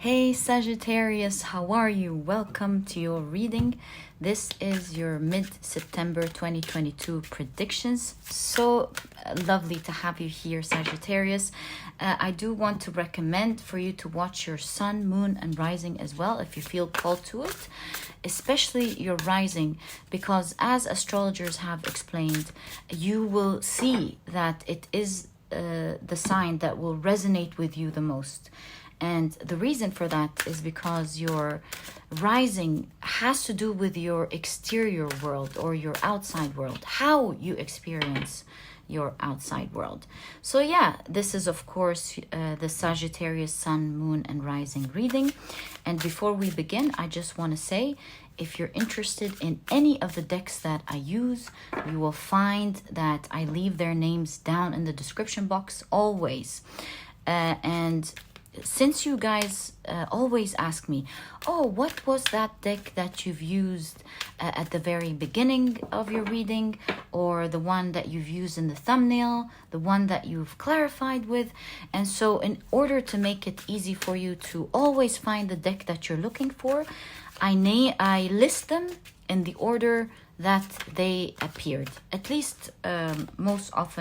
Hey Sagittarius, how are you? Welcome to your reading. This is your mid-September 2022 predictions. So lovely to have you here, Sagittarius. I do want to recommend for you to watch your sun, moon, and rising as well if you feel called to it, especially your rising, because as astrologers have explained, you will see that it is the sign that will resonate with you the most. And the reason for that is because your rising has to do with your exterior world or your outside world, how you experience your outside world. So yeah, this is of course the Sagittarius sun, moon, and rising reading. And before we begin, I just want to say, if you're interested in any of the decks that I use, you will find that I leave their names down in the description box always. And since you guys always ask me, oh, what was that deck that you've used at the very beginning of your reading, or the one that you've used in the thumbnail, the one that you've clarified with? And so in order to make it easy for you to always find the deck that you're looking for, I list them in the order that they appeared. At least most of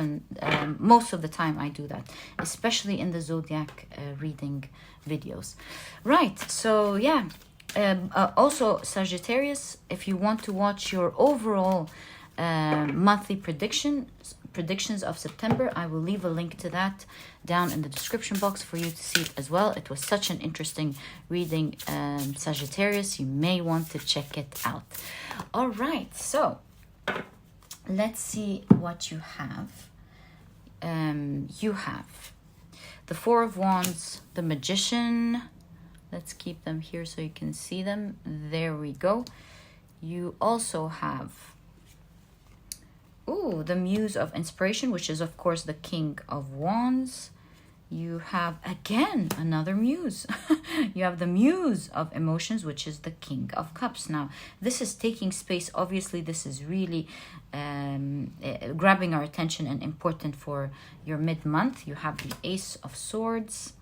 the time I do that, especially in the zodiac reading videos. Right, so yeah, also Sagittarius, if you want to watch your overall monthly predictions of September, I will leave a link to that down in the description box for you to see it as well. It was such an interesting reading, Sagittarius. You may want to check it out. All right, so let's see what you have. You have the Four of Wands, the Magician. Let's keep them here so you can see them. There we go. You also have the Muse of Inspiration, which is of course the King of Wands. You have again another Muse. You have the Muse of Emotions, which is the King of Cups. Now this is taking space. Obviously this is really grabbing our attention and important for your mid-month. You have the Ace of Swords.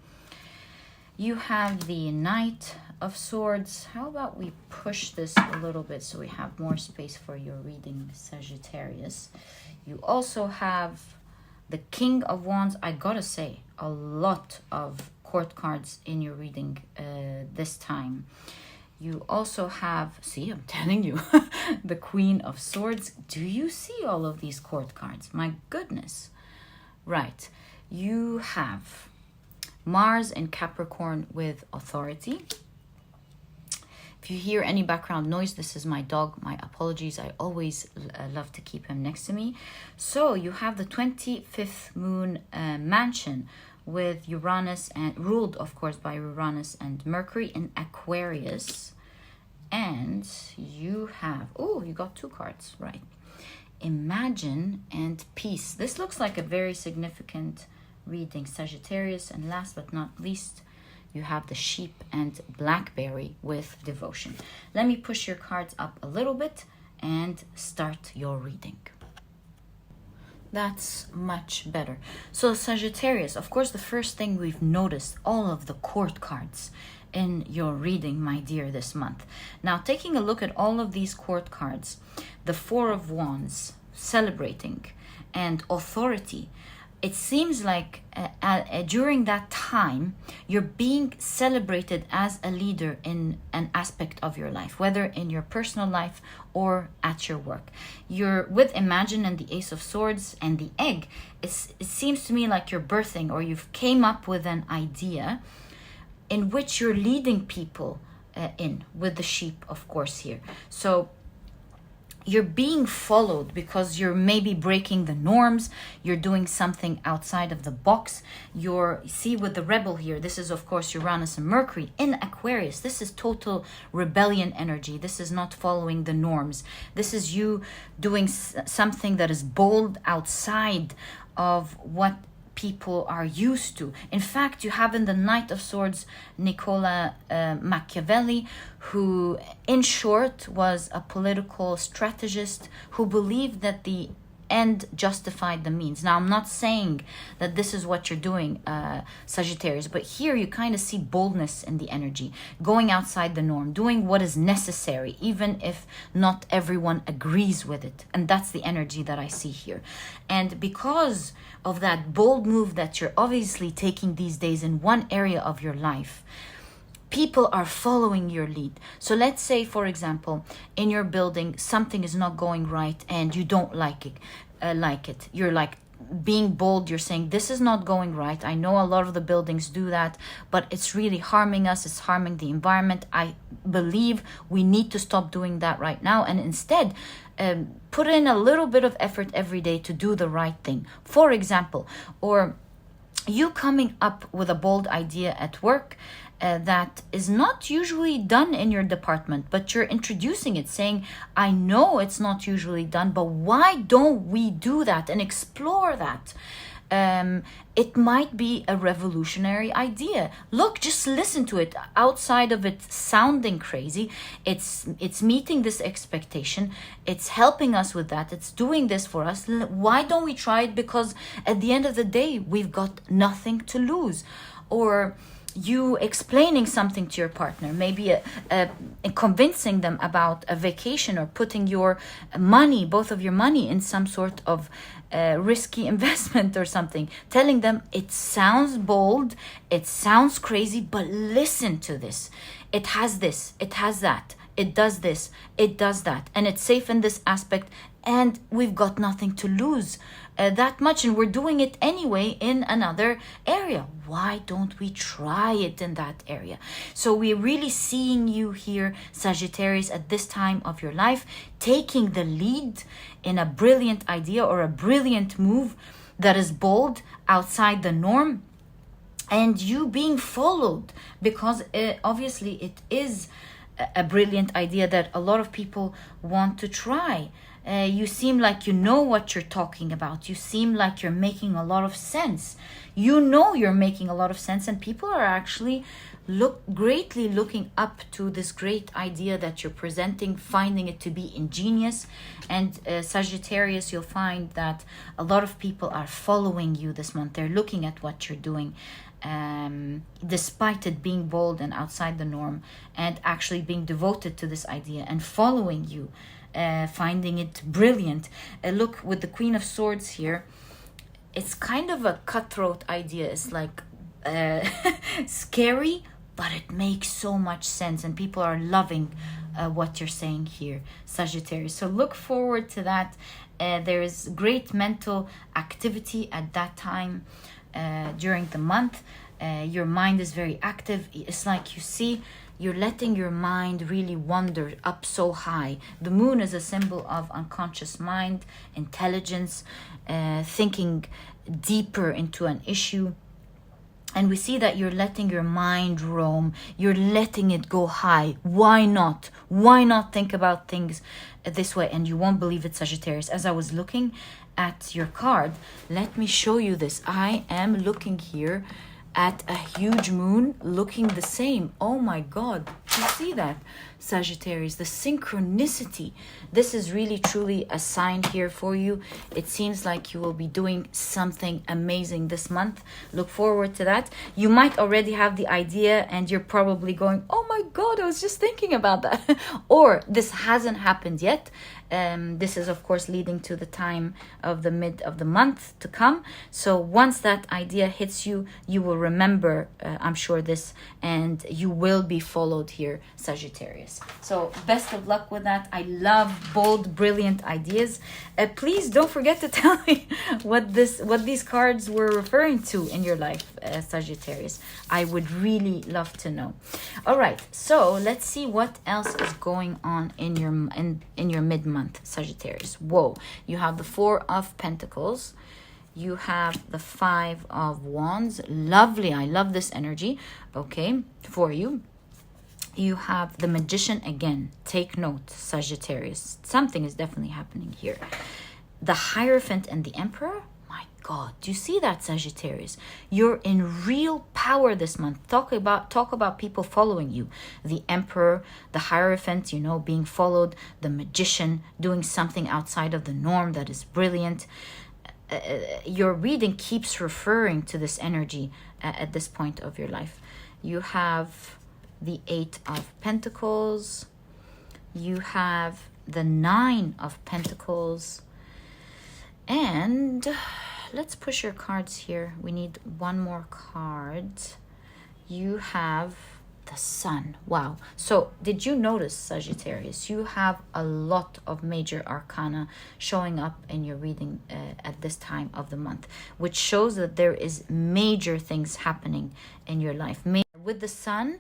You have the Knight of Swords. How about we push this a little bit so we have more space for your reading, Sagittarius? You also have the King of Wands. I gotta say, a lot of court cards in your reading this time. You also have, see, I'm telling you, the Queen of Swords. Do you see all of these court cards? My goodness. Right. You have Mars and Capricorn with Authority. If you hear any background noise, this is my dog. My apologies. I always love to keep him next to me. So you have the 25th moon mansion with Uranus, and ruled of course by Uranus and Mercury in Aquarius. And you have, you got two cards, right? Imagine and Peace. This looks like a very significant reading, Sagittarius. And last but not least, you have the Sheep and Blackberry with Devotion. Let me push your cards up a little bit and start your reading. That's much better. So Sagittarius, of course, the first thing we've noticed, all of the court cards in your reading, my dear, this month. Now, taking a look at all of these court cards, the Four of Wands, celebrating, and Authority. It seems like during that time, you're being celebrated as a leader in an aspect of your life, whether in your personal life or at your work. You're with Imagine and the Ace of Swords and the Egg. It seems to me like you're birthing, or you've came up with an idea in which you're leading people in, with the sheep, of course, here. So you're being followed because you're maybe breaking the norms. You're doing something outside of the box. See with the Rebel here, this is of course Uranus and Mercury in Aquarius. This is total rebellion energy. This is not following the norms. This is you doing something that is bold outside of what people are used to. In fact, you have in the Knight of Swords Nicola Machiavelli, who in short was a political strategist who believed that the end justified the means. Now, I'm not saying that this is what you're doing, Sagittarius, but here you kind of see boldness in the energy, going outside the norm, doing what is necessary, even if not everyone agrees with it. And that's the energy that I see here. And because of that bold move that you're obviously taking these days in one area of your life, people are following your lead. So let's say, for example, in your building, something is not going right and you don't like it. You're like being bold. You're saying, this is not going right. I know a lot of the buildings do that, but it's really harming us. It's harming the environment. I believe we need to stop doing that right now. And instead, put in a little bit of effort every day to do the right thing. For example, or you coming up with a bold idea at work that is not usually done in your department, but you're introducing it, saying, I know it's not usually done, but why don't we do that and explore that? It might be a revolutionary idea. Look, just listen to it. Outside of it sounding crazy, it's meeting this expectation. It's helping us with that. It's doing this for us. Why don't we try it? Because at the end of the day, we've got nothing to lose. Or you explaining something to your partner, maybe convincing them about a vacation, or putting your money, both of your money, in some sort of risky investment or something, telling them it sounds bold, it sounds crazy, but listen to this. It has this, it has that, it does this, it does that, and it's safe in this aspect, and we've got nothing to lose that much, and we're doing it anyway in another area. Why don't we try it in that area? So we're really seeing you here, Sagittarius, at this time of your life, taking the lead in a brilliant idea or a brilliant move that is bold, outside the norm, and you being followed, because obviously it is a brilliant idea that a lot of people want to try. You seem like you know what you're talking about. You seem like you're making a lot of sense. You know you're making a lot of sense, and people are actually greatly looking up to this great idea that you're presenting, finding it to be ingenious. And Sagittarius, you'll find that a lot of people are following you this month. They're looking at what you're doing, despite it being bold and outside the norm, and actually being devoted to this idea and following you, finding it brilliant. Look, with the Queen of Swords here, it's kind of a cutthroat idea. It's like scary, but it makes so much sense, and people are loving what you're saying here, Sagittarius. So look forward to that. There is great mental activity at that time during the month. Your mind is very active. It's like you see, you're letting your mind really wander up so high. The moon is a symbol of unconscious mind, intelligence, thinking deeper into an issue. And we see that you're letting your mind roam. You're letting it go high. Why not? Why not think about things this way? And you won't believe it, Sagittarius. As I was looking at your card, let me show you this. I am looking here at a huge moon looking the same. Oh my God, you see that, Sagittarius? The synchronicity. This is really truly a sign here for you. It seems like you will be doing something amazing this month. Look forward to that. You might already have the idea and you're probably going, oh my God, I was just thinking about that. Or this hasn't happened yet. This is of course leading to the time of the mid of the month to come. So once that idea hits you, you will remember, I'm sure, this, and you will be followed here, Sagittarius. So best of luck with that. I love bold, brilliant ideas. Please don't forget to tell me what these cards were referring to in your life, Sagittarius. I would really love to know. All right, so let's see what else is going on in your mid-month, Sagittarius. Whoa, you have the Four of Pentacles. You have the Five of Wands. Lovely. I love this energy. Okay, for you. You have the Magician again. Take note, Sagittarius. Something is definitely happening here. The Hierophant and the Emperor. My God, do you see that, Sagittarius? You're in real power this month. Talk about people following you. The Emperor, the Hierophant, being followed, the Magician, doing something outside of the norm that is brilliant. Your reading keeps referring to this energy at this point of your life. You have the 8 of Pentacles. You have the 9 of Pentacles. And let's push your cards here. We need one more card. You have the Sun. Wow. So did you notice, Sagittarius, you have a lot of major arcana showing up in your reading at this time of the month, which shows that there is major things happening in your life. With the Sun,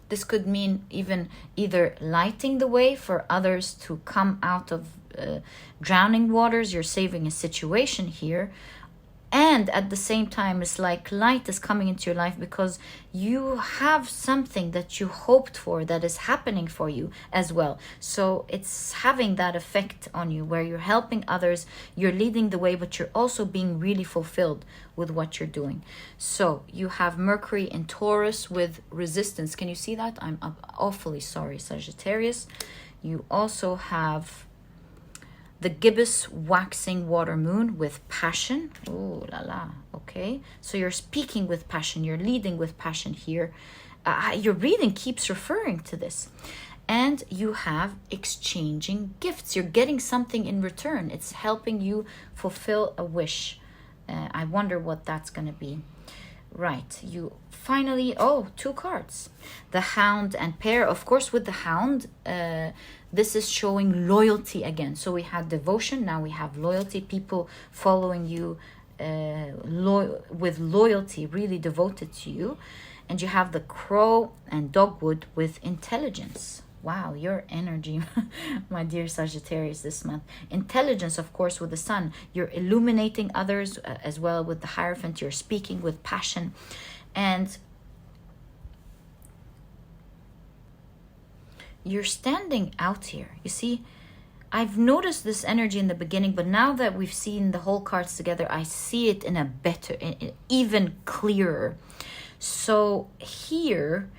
this could mean either lighting the way for others to come out of drowning waters. You're saving a situation here. And at the same time, it's like light is coming into your life because you have something that you hoped for that is happening for you as well. So it's having that effect on you where you're helping others, you're leading the way, but you're also being really fulfilled with what you're doing. So you have Mercury in Taurus with resistance. Can you see that? I'm awfully sorry, Sagittarius. You also have the gibbous waxing water moon with passion. Oh la la. Okay. So you're speaking with passion. You're leading with passion here. Your reading keeps referring to this. And you have exchanging gifts. You're getting something in return. It's helping you fulfill a wish. I wonder what that's going to be. Right. You finally, 2 cards. The Hound and Pair. Of course, with the Hound, this is showing loyalty again. So we had devotion, now we have loyalty, people following you with loyalty, really devoted to you. And you have the Crow and Dogwood with intelligence. Wow, your energy, my dear Sagittarius, this month. Intelligence, of course, with the Sun. You're illuminating others as well with the Hierophant. You're speaking with passion. And you're standing out here. You see, I've noticed this energy in the beginning, but now that we've seen the whole cards together, I see it in a better, even clearer. So here,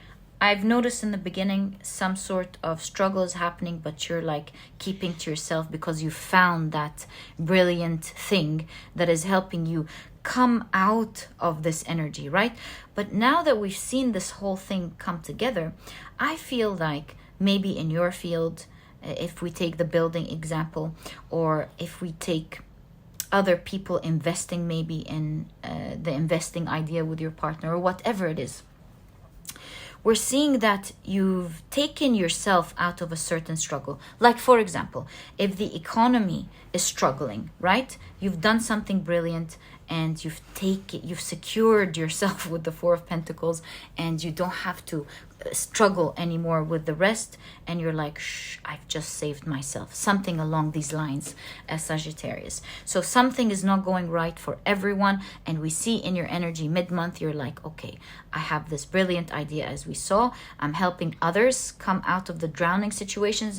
I've noticed in the beginning some sort of struggle is happening, but you're like keeping to yourself because you found that brilliant thing that is helping you come out of this energy, right? But now that we've seen this whole thing come together, I feel like maybe in your field, if we take the building example, or if we take other people investing maybe in the investing idea with your partner or whatever it is, we're seeing that you've taken yourself out of a certain struggle. Like, for example, if the economy is struggling, right? You've done something brilliant and you've secured yourself with the 4 of Pentacles, and you don't have to struggle anymore with the rest, and you're like, shh, I've just saved myself. Something along these lines as Sagittarius. So something is not going right for everyone, and we see in your energy mid-month, you're like, okay, I have this brilliant idea, as we saw. I'm helping others come out of the drowning situation.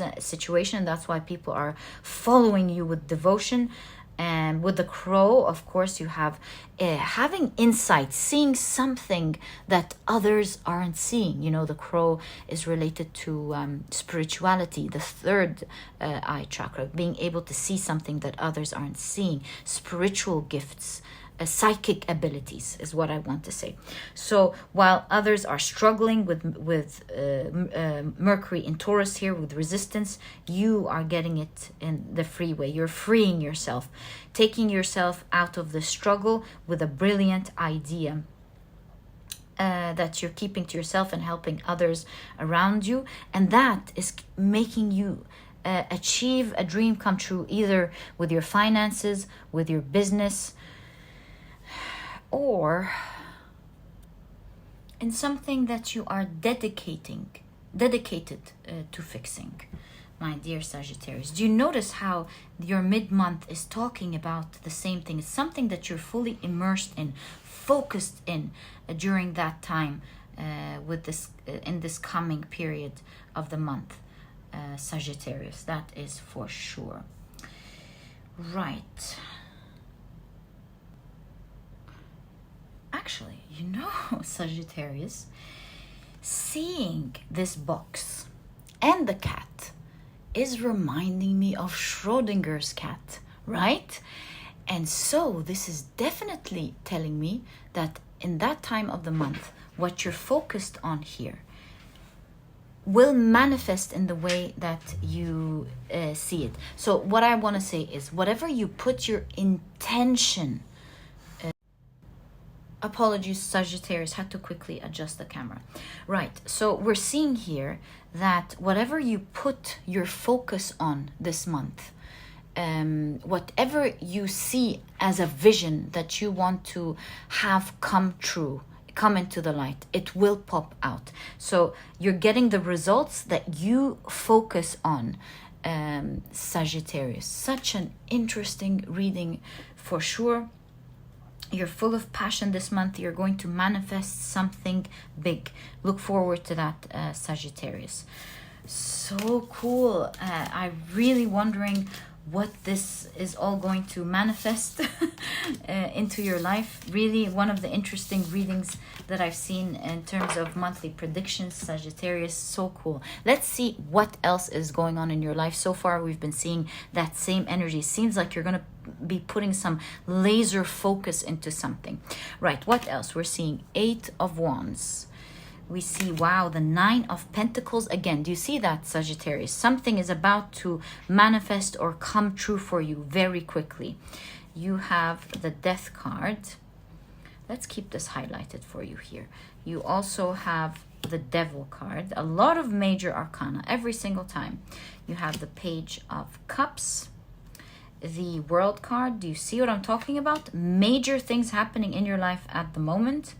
That's why people are following you with devotion. And with the Crow, of course, you have having insight, seeing something that others aren't seeing. You know, the Crow is related to spirituality, the 3rd eye chakra, being able to see something that others aren't seeing, spiritual gifts, psychic abilities is what I want to say. So while others are struggling with Mercury in Taurus here with resistance, you are getting it in the freeway. You're freeing yourself, taking yourself out of the struggle with a brilliant idea that you're keeping to yourself and helping others around you. And that is making you achieve a dream come true, either with your finances, with your business, or in something that you are dedicated to fixing, my dear Sagittarius. Do you notice how your mid-month is talking about the same thing? It's something that you're fully immersed in, focused in during that time with this in this coming period of the month, Sagittarius. That is for sure. Right. Actually, you know, Sagittarius, seeing this box and the cat is reminding me of Schrodinger's cat, right? And so this is definitely telling me that in that time of the month, what you're focused on here will manifest in the way that you see it. So what I want to say is, whatever you put your intention, apologies, Sagittarius, had to quickly adjust the camera. Right, so we're seeing here that whatever you put your focus on this month, whatever you see as a vision that you want to have come true, come into the light, it will pop out. So you're getting the results that you focus on, Sagittarius. Such an interesting reading for sure. You're full of passion this month. You're going to manifest something big. Look forward to that, Sagittarius. So cool. I'm really wondering what this is all going to manifest into your life. Really one of the interesting readings that I've seen in terms of monthly predictions, Sagittarius. So cool. Let's see what else is going on in your life. So far we've been seeing that same energy. Seems like you're going to be putting some laser focus into something. Right, what else? We're seeing 8 of Wands. We see, wow, the 9 of Pentacles again. Do you see that, Sagittarius? Something is about to manifest or come true for you very quickly. You have the Death card. Let's keep this highlighted for you here. You also have the Devil card. A lot of major arcana every single time. You have the Page of Cups, the World card. Do you see what I'm talking about? Major things happening in your life at the moment.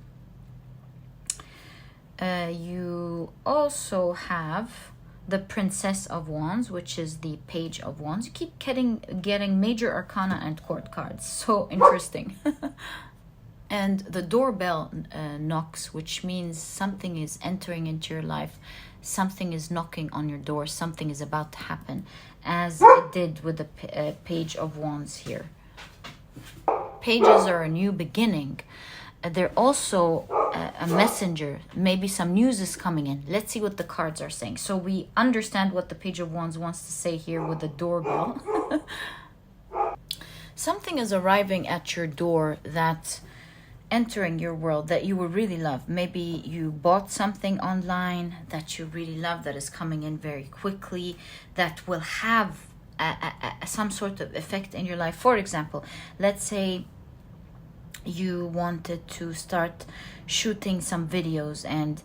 You also have the Princess of Wands, which is the Page of Wands. You keep getting major arcana and court cards. So interesting. And the doorbell knocks, which means something is entering into your life. Something is knocking on your door. Something is about to happen, as it did with the Page of Wands here. Pages are a new beginning. They're also a messenger. Maybe some news is coming in. Let's see what the cards are saying. So we understand what the Page of Wands wants to say here with the doorbell. Something is arriving at your door that's entering your world that you will really love. Maybe you bought something online that you really love that is coming in very quickly, that will have some sort of effect in your life. For example, let's say you wanted to start shooting some videos and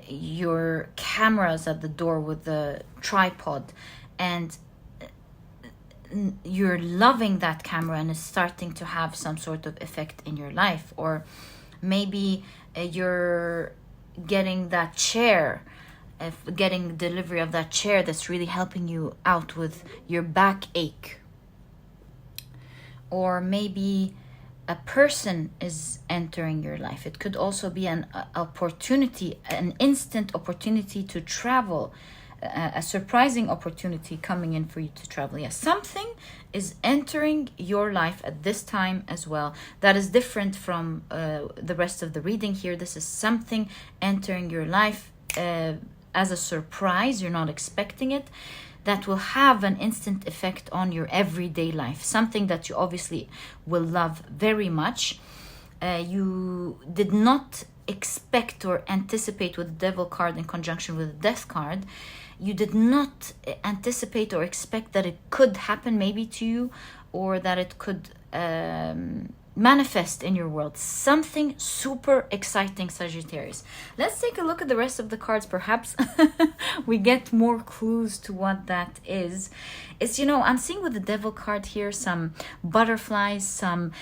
your camera's at the door with the tripod, and you're loving that camera and it's starting to have some sort of effect in your life. Or maybe you're getting that chair, getting delivery of that chair that's really helping you out with your backache. Or maybe a person is entering your life. It could also be an opportunity, an instant opportunity to travel, a surprising opportunity coming in for you to travel. Yes, something is entering your life at this time as well. That is different from the rest of the reading here. This is something entering your life as a surprise. You're not expecting it. That will have an instant effect on your everyday life. Something that you obviously will love very much. You did not expect or anticipate with the Devil card in conjunction with the Death card. You did not anticipate or expect that it could happen maybe to you, or that it could manifest in your world. Something super exciting, Sagittarius. Let's take a look at the rest of the cards. Perhaps we get more clues to what that is. It's, you know, I'm seeing with the Devil card here some butterflies, some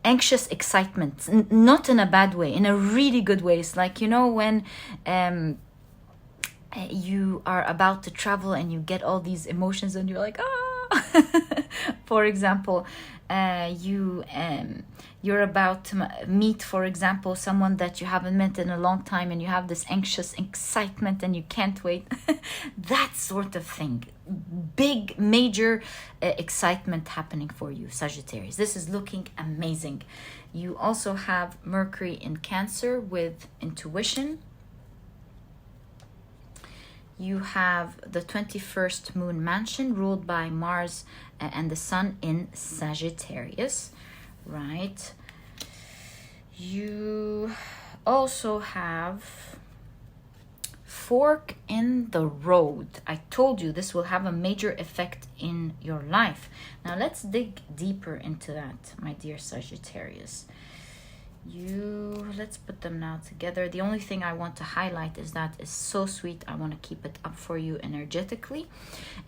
anxious excitement, not in a bad way, in a really good way. It's like, you know, when you are about to travel and you get all these emotions and you're like, ah. For example, You're about to meet, for example, someone that you haven't met in a long time, and you have this anxious excitement and you can't wait. That sort of thing. Big, major excitement happening for you, Sagittarius. This is looking amazing. You also have Mercury in Cancer with intuition. You have the 21st moon mansion ruled by Mars and the Sun in Sagittarius, right? You also have fork in the road. I told you this will have a major effect in your life. Now let's dig deeper into that, my dear Sagittarius. Let's put them now together. The only thing I want to highlight is that it's so sweet. I want to keep it up for you energetically.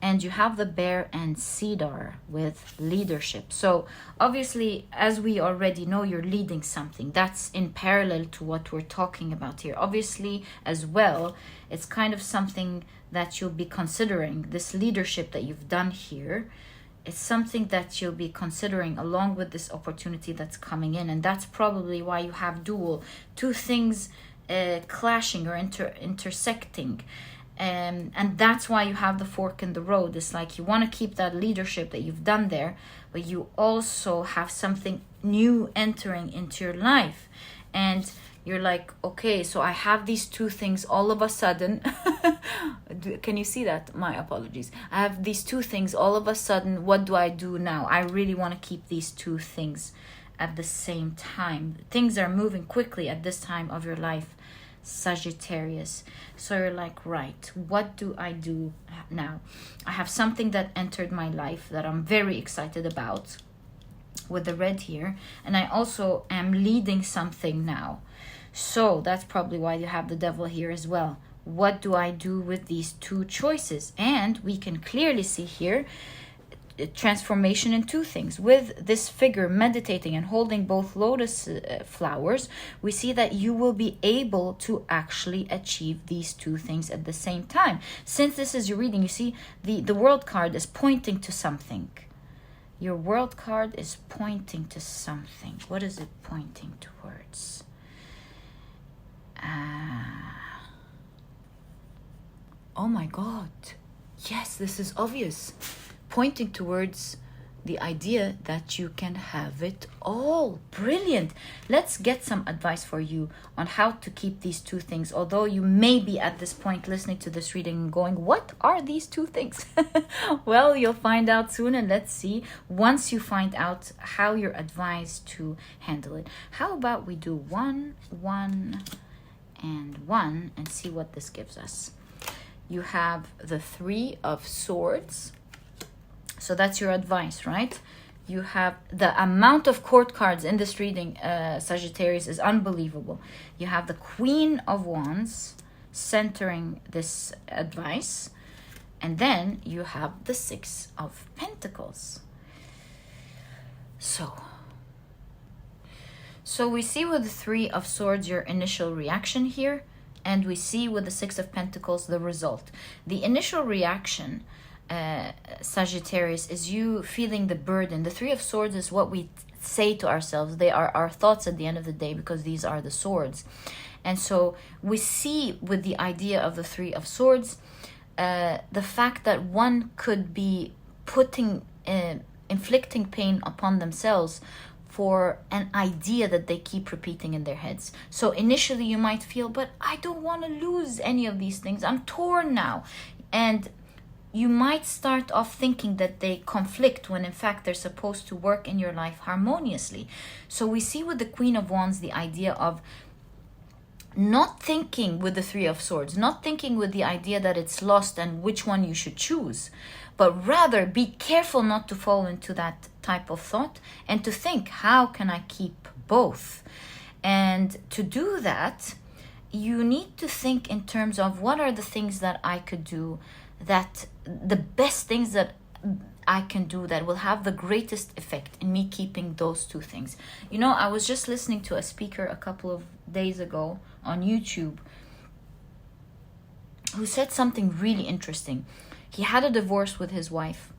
And you have the bear and cedar with leadership. So obviously, as we already know, you're leading something. That's in parallel to what we're talking about here. Obviously, as well, it's kind of something that you'll be considering. This leadership that you've done here, it's something that you'll be considering along with this opportunity that's coming in. And that's probably why you have two things clashing or intersecting. And that's why you have the fork in the road. It's like you want to keep that leadership that you've done there, but you also have something new entering into your life. And you're like, okay, so I have these two things all of a sudden. Can you see that? My apologies. I have these two things all of a sudden. What do I do now? I really want to keep these two things at the same time. Things are moving quickly at this time of your life, Sagittarius. So you're like, right, what do I do now? I have something that entered my life that I'm very excited about with the red here. And I also am leading something now. So that's probably why you have the devil here as well. What do I do with these two choices? And we can clearly see here transformation in two things. With this figure meditating and holding both lotus flowers, we see that you will be able to actually achieve these two things at the same time. Since this is your reading, you see the world card is pointing to something. Your world card is pointing to something. What is it pointing towards? Oh my God. Yes, this is obvious. Pointing towards the idea that you can have it all. Brilliant. Let's get some advice for you on how to keep these two things. Although you may be at this point listening to this reading and going, what are these two things? Well, you'll find out soon, and let's see once you find out how you're advised to handle it. How about we do 1, 1, and 1 and see what this gives us. You have the 3 of Swords. So that's your advice, right? You have the amount of court cards in this reading, Sagittarius, is unbelievable. You have the Queen of Wands centering this advice. And then you have the 6 of Pentacles. So we see with the 3 of Swords your initial reaction here. And we see with the 6 of Pentacles the result. The initial reaction, Sagittarius, is you feeling the burden. The 3 of Swords is what we say to ourselves. They are our thoughts at the end of the day, because these are the swords. And so we see with the idea of the 3 of Swords, the fact that one could be inflicting pain upon themselves for an idea that they keep repeating in their heads. So initially you might feel, but I don't want to lose any of these things. I'm torn now. And you might start off thinking that they conflict when in fact they're supposed to work in your life harmoniously. So we see with the Queen of Wands the idea of not thinking with the 3 of Swords, not thinking with the idea that it's lost and which one you should choose, but rather be careful not to fall into that type of thought and to think, how can I keep both? And to do that, you need to think in terms of what are the things that I could do, that the best things that I can do that will have the greatest effect in me keeping those two things. You know, I was just listening to a speaker a couple of days ago on YouTube who said something really interesting. He had a divorce with his wife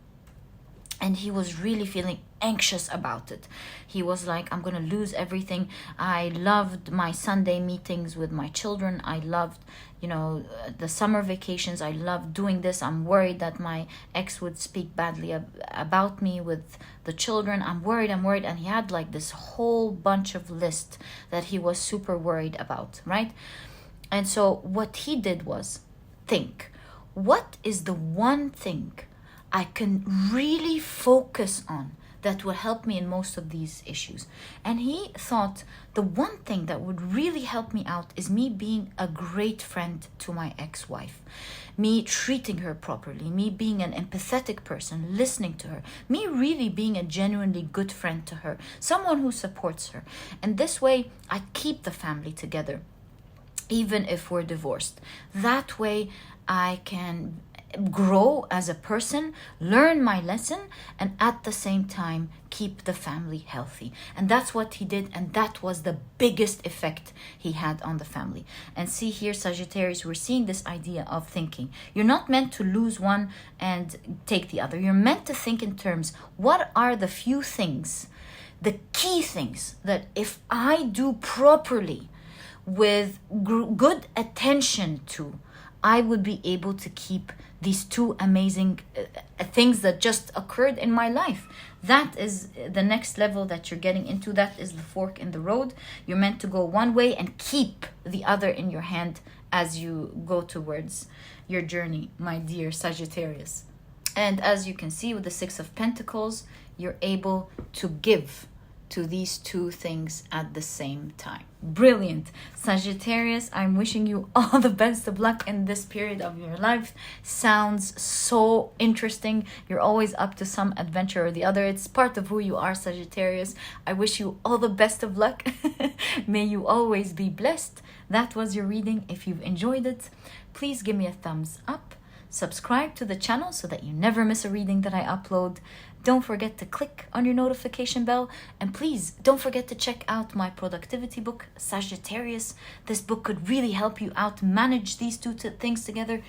and he was really feeling anxious about it. He was like, I'm gonna lose everything. I loved my Sunday meetings with my children. I loved, you know, the summer vacations. I loved doing this. I'm worried that my ex would speak badly about me with the children. I'm worried. And he had like this whole bunch of list that he was super worried about, right? And so what he did was think, what is the one thing I can really focus on that will help me in most of these issues? And he thought the one thing that would really help me out is me being a great friend to my ex-wife, me treating her properly, me being an empathetic person, listening to her, me really being a genuinely good friend to her, someone who supports her. And this way I keep the family together even if we're divorced. That way I can grow as a person, learn my lesson, and at the same time keep the family healthy. And that's what he did, and that was the biggest effect he had on the family. And see here, Sagittarius, we're seeing this idea of thinking. You're not meant to lose one and take the other. You're meant to think in terms, what are the few things, the key things that if I do properly with good attention to, I would be able to keep these two amazing things that just occurred in my life. That is the next level that you're getting into. That is the fork in the road. You're meant to go one way and keep the other in your hand as you go towards your journey, my dear Sagittarius. And as you can see with the Six of Pentacles, you're able to give to these two things at the same time. Brilliant. Sagittarius, I'm wishing you all the best of luck in this period of your life. Sounds so interesting. You're always up to some adventure or the other. It's part of who you are, Sagittarius. I wish you all the best of luck. May you always be blessed. That was your reading. If you've enjoyed it, please give me a thumbs up. Subscribe to the channel so that you never miss a reading that I upload. Don't forget to click on your notification bell. And please don't forget to check out my productivity book, Sagittarius. This book could really help you out manage these two things together.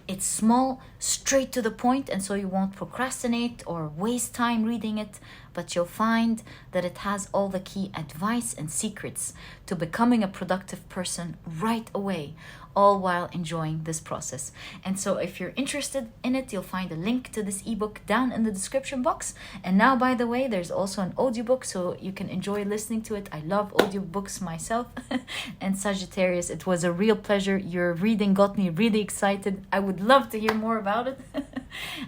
It's small, straight to the point, and so you won't procrastinate or waste time reading it. But you'll find that it has all the key advice and secrets to becoming a productive person right away, all while enjoying this process. And so if you're interested in it, you'll find a link to this ebook down in the description box. And now, by the way, there's also an audiobook, so you can enjoy listening to it. I love audiobooks myself. And Sagittarius, it was a real pleasure. Your reading got me really excited. I would love to hear more about it.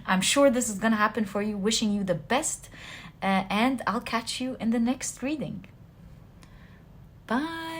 I'm sure this is gonna happen for you. Wishing you the best. And I'll catch you in the next reading. Bye.